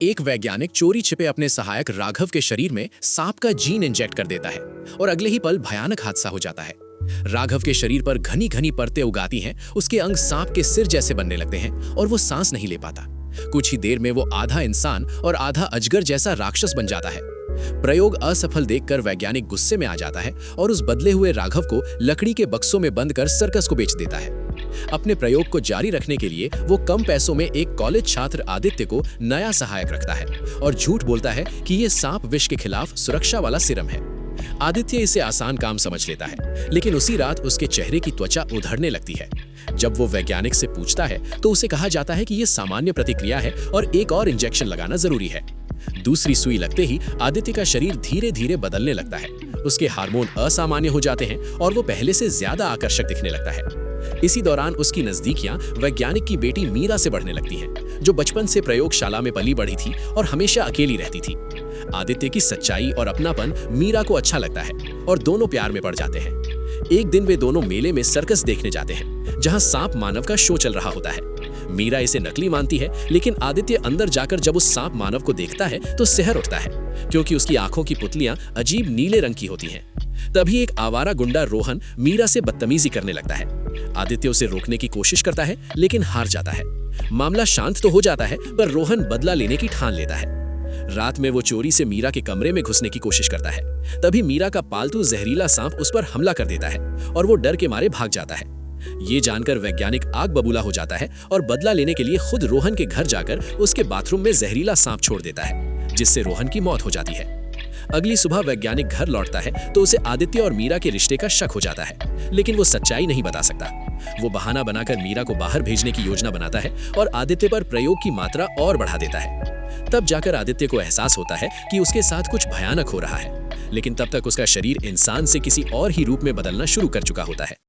एक वैज्ञानिक चोरी छिपे अपने सहायक राघव के शरीर में सांप का जीन इंजेक्ट कर देता है और अगले ही पल भयानक हादसा हो जाता है। राघव के शरीर पर घनी घनी परतें उगाती हैं, उसके अंग सांप के सिर जैसे बनने लगते हैं और वो सांस नहीं ले पाता। कुछ ही देर में वो आधा इंसान और आधा अजगर जैसा राक्षस बन जाता है। प्रयोग असफल देखकर वैज्ञानिक गुस्से में आ जाता है और उस बदले हुए राघव को लकड़ी के बक्सों में बंद कर सर्कस को बेच देता है। अपने प्रयोग को जारी रखने के लिए वो कम पैसों में एक कॉलेज छात्र आदित्य को नया सहायक रखता है और झूठ बोलता है कि ये सांप विष के खिलाफ सुरक्षा वाला सीरम है। आदित्य इसे आसान काम समझ लेता है, लेकिन उसी रात उसके चेहरे की त्वचा उधड़ने लगती है। जब वो वैज्ञानिक से पूछता है तो उसे कहा जाता है कि ये सामान्य प्रतिक्रिया है और एक और इंजेक्शन लगाना जरूरी है। दूसरी सुई लगते ही आदित्य का शरीर धीरे धीरे बदलने लगता है। उसके हार्मोन असामान्य हो जाते हैं और वो पहले से ज्यादा आकर्षक दिखने लगता है। इसी दौरान उसकी नजदीकियां वैज्ञानिक की बेटी मीरा से बढ़ने लगती हैं, जो बचपन से प्रयोगशाला में पली बढ़ी थी और हमेशा अकेली रहती थी। आदित्य की सच्चाई और अपनापन मीरा को अच्छा लगता है और दोनों प्यार में पड़ जाते हैं। एक दिन वे दोनों मेले में सर्कस देखने जाते हैं, जहां सांप मानव का शो चल रहा होता है। मीरा इसे नकली मानती है, लेकिन आदित्य अंदर जाकर जब उस सांप मानव को देखता है तो सिहर उठता है, क्योंकि उसकी आंखों की पुतलियां अजीब नीले रंग की होती हैं। तभी एक आवारा गुंडा रोहन मीरा से बदतमीजी करने लगता है। आदित्य उसे रोकने की कोशिश करता है, लेकिन हार जाता है। मामला शांत तो हो जाता है, पर रोहन बदला लेने की ठान लेता है। रात में वो चोरी से मीरा के कमरे में घुसने की कोशिश करता है। तभी मीरा का पालतू जहरीला सांप उस पर हमला कर देता है और वो डर के मारे भाग जाता है। ये जानकर वैज्ञानिक आग बबूला हो जाता है और बदला लेने के लिए खुद रोहन के घर जाकर उसके बाथरूम में जहरीला सांप छोड़ देता है, जिससे रोहन की मौत हो जाती है। अगली सुबह वैज्ञानिक घर लौटता है तो उसे आदित्य और मीरा के रिश्ते का शक हो जाता है, लेकिन वो सच्चाई नहीं बता सकता। वो बहाना बनाकर मीरा को बाहर भेजने की योजना बनाता है और आदित्य पर प्रयोग की मात्रा और बढ़ा देता है। तब जाकर आदित्य को एहसास होता है कि उसके साथ कुछ भयानक हो रहा है, लेकिन तब तक उसका शरीर इंसान से किसी और ही रूप में बदलना शुरू कर चुका होता है।